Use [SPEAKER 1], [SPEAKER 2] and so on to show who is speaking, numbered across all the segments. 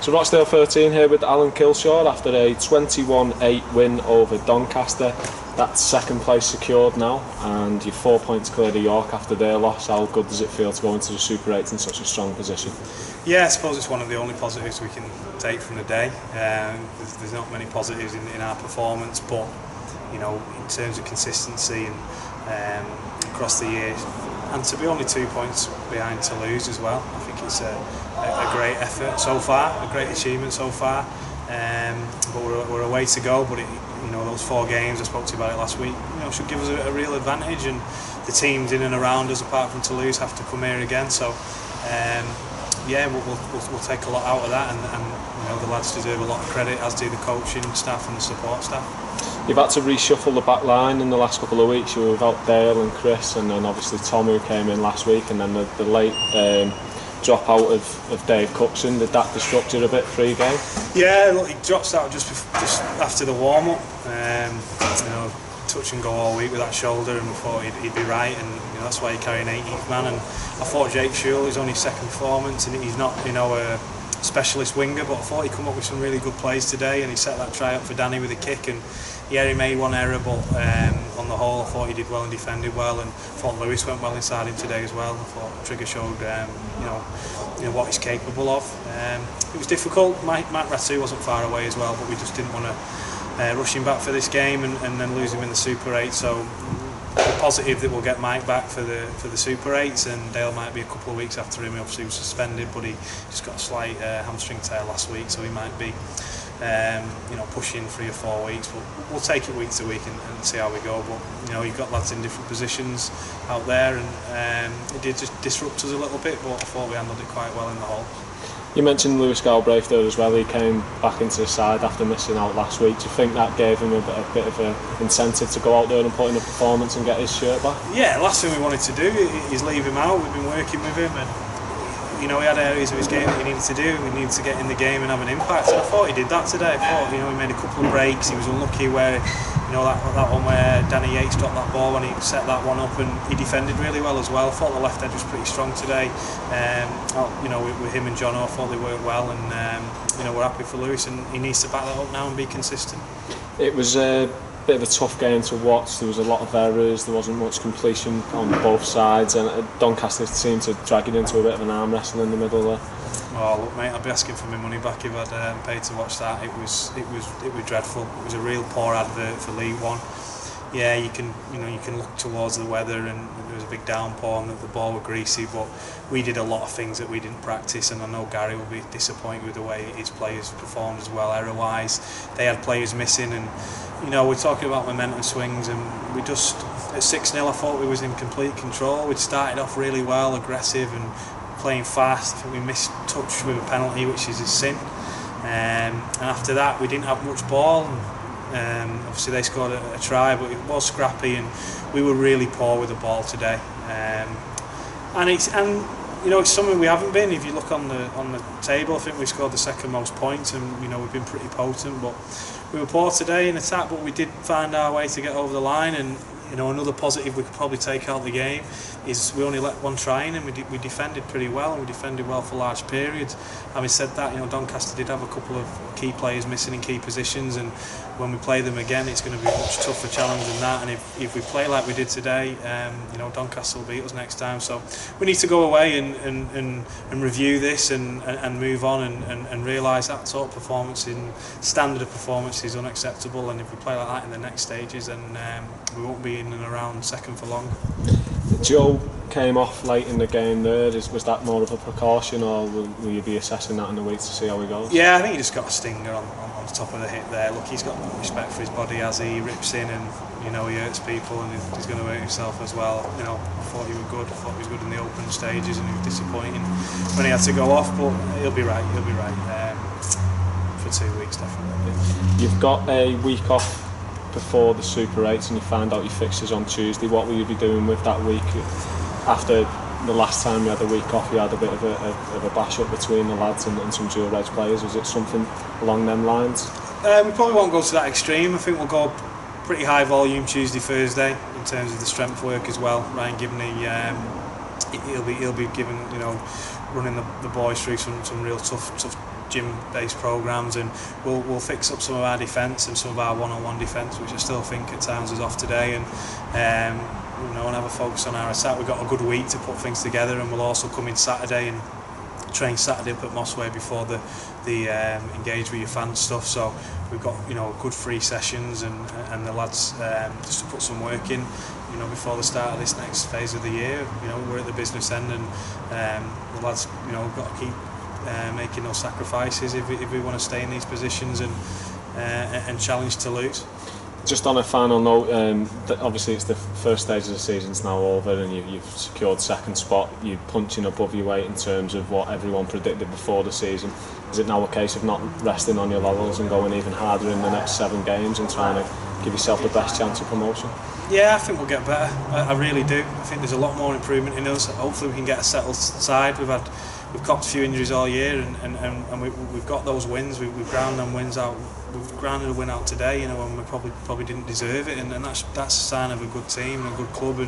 [SPEAKER 1] So Rochdale 13 here with Alan Kilshaw after a 21-8 win over Doncaster. That's second place secured now, and you're 4 points clear of York after their loss. How good does it feel to go into the Super 8 in such a strong position?
[SPEAKER 2] Yeah, I suppose it's one of the only positives we can take from the day. There's not many positives in our performance, but you know, in terms of consistency and across the year, and to be only 2 points behind Toulouse as well, I think it's a great effort so far, a great achievement so far. But we're a way to go. But you know, those 4 games, I spoke to you about it last week, you know, should give us a real advantage, and the teams in and around us, apart from Toulouse, have to come here again. So yeah, we'll take a lot out of that, and you know, the lads deserve a lot of credit, as do the coaching staff and the support staff.
[SPEAKER 1] You've had to reshuffle the back line in the last couple of weeks. You were without Dale and Chris, and then obviously Tom, who came in last week, and then the late drop out of Dave Cookson. Did that disrupt you a bit pre-game? Yeah, look, he drops out just after the warm-up. You know, touch and go all week with that shoulder, and we thought he'd be right, and you know, that's why he carried an 18th man. And I thought Jake Shule is only second performance, and he's not, you know, a specialist winger, but I thought he'd come up with some really good plays today, and he set that try up for Danny with a kick, and yeah, he made one error, but on the whole I thought he did well and defended well, and I thought Lewis went well inside him today as well. I thought Trigger showed you know what he's capable of. It was difficult. Matt Ratu wasn't far away as well, but we just didn't want to rush him back for this game and then lose him in the Super 8. So we're positive that we'll get Mike back for the Super 8s, and Dale might be a couple of weeks after him. He obviously was suspended, but he just got a slight hamstring tear last week, so he might be you know, pushing 3 or 4 weeks. But we'll take it week to week and see how we go. But you know, you've got lads in different positions out there, and it did just disrupt us a little bit, but I thought we handled it quite well in the whole. You mentioned Lewis Galbraith there as well. He came back into the side after missing out last week. Do you think that gave him a bit of an incentive to go out there and put in a performance and get his shirt back? Yeah,
[SPEAKER 2] last thing we wanted to do is leave him out. We've been working with him, and you know, he had areas of his game that he needed to do. We needed to get in the game and have an impact, and I thought he did that today. I thought, you know, he made a couple of breaks. He was unlucky where, you know, that one where Danny Yates dropped that ball when he set that one up, and he defended really well as well. I thought the left edge was pretty strong today. You know, with him and John, I thought they worked well, and you know, we're happy for Lewis, and he needs to back that up now and be consistent.
[SPEAKER 1] It was a bit of a tough game to watch. There was a lot of errors, there wasn't much completion on both sides, and Doncaster seemed to drag it into a bit of an arm wrestle in the middle there.
[SPEAKER 2] Oh look, mate, I'd be asking for my money back if I'd paid to watch that. It was dreadful. It was a real poor advert for League One. Yeah, you can look towards the weather, and there was a big downpour and the ball were greasy, but we did a lot of things that we didn't practice, and I know Gary will be disappointed with the way his players performed as well, error-wise. They had players missing, and you know, we're talking about momentum swings, and we just, at 6-0, I thought we was in complete control. We'd started off really well, aggressive and playing fast. I think we missed touch with a penalty, which is a sin. And after that, we didn't have much ball. Obviously, they scored a try, but it was scrappy, and we were really poor with the ball today. And you know, it's something we haven't been. If you look on the table, I think we scored the second most points, and you know, we've been pretty potent. But we were poor today in attack, but we did find our way to get over the line. And you know, another positive we could probably take out of the game is we only let one try in, and we defended pretty well, and we defended well for large periods. Having said that, you know, Doncaster did have a couple of key players missing in key positions, and when we play them again, it's going to be a much tougher challenge than that. And if we play like we did today, you know, Doncaster will beat us next time. So we need to go away and review this and move on and realise that sort of performance, in standard of performance, is unacceptable. And if we play like that in the next stages, then we won't be in and around second for long.
[SPEAKER 1] Joe came off late in the game there. Was that more of a precaution, or will you be assessing that in the week to see how he goes?
[SPEAKER 2] Yeah, I think he just got a stinger on the top of the hip there. Look, he's got respect for his body as he rips in, and you know, he hurts people, and he's going to hurt himself as well. You know, I thought he was good. I thought he was good in the open stages, and he was disappointing when he had to go off. But he'll be right. He'll be right for 2 weeks, definitely.
[SPEAKER 1] You've got a week off before the Super 8s, and you find out your fixtures on Tuesday. What will you be doing with that week? After the last time you had a week off, you had a bit of a bash up between the lads and some dual Reds players. Was it something along them lines? We probably won't go to that extreme. I think we'll go pretty high volume Tuesday, Thursday in terms of the strength work as well. Ryan Gibney, he'll be given, you know, running the boys through some real tough
[SPEAKER 2] gym-based programmes, and we'll fix up some of our defence and some of our one-on-one defence, which I still think at times is off today, and and have a focus on our attack. We've got a good week to put things together, and we'll also come in Saturday and train Saturday up at Mossway before the engage with your fans stuff. So we've got good free sessions, and the lads just to put some work in before the start of this next phase of the year. We're at the business end, and the lads got to keep making those sacrifices if we want to stay in these positions and challenge to lose.
[SPEAKER 1] Just on a final note, obviously it's the first stage of the season's now over, and you've secured second spot. You're punching above your weight in terms of what everyone predicted before the season. Is it now a case of not resting on your laurels and going even harder in the next 7 games and trying to give yourself the best chance of promotion?
[SPEAKER 2] Yeah, I think we'll get better. I really do. I think there's a lot more improvement in us. Hopefully we can get a settled side. We've copped a few injuries all year, and we've got those wins. We've ground them wins out. We've grounded a win out today, and we probably didn't deserve it, and that's a sign of a good team and a good club.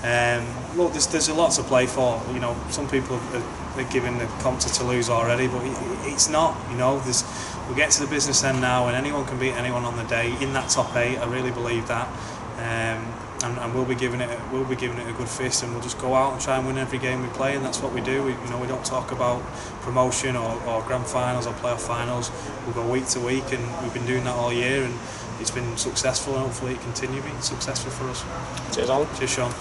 [SPEAKER 2] And look, there's a lot to play for. Some people are giving the comp to Toulouse already, but it's not. We get to the business end now, and anyone can beat anyone on the day in that top 8. I really believe that. And we'll be giving it a good fist, and we'll just go out and try and win every game we play, and that's what we do. We don't talk about promotion or grand finals or playoff finals. We'll go week to week, and we've been doing that all year, and it's been successful, and hopefully it continue being successful for us.
[SPEAKER 1] Cheers, Alan.
[SPEAKER 2] Cheers, Sean.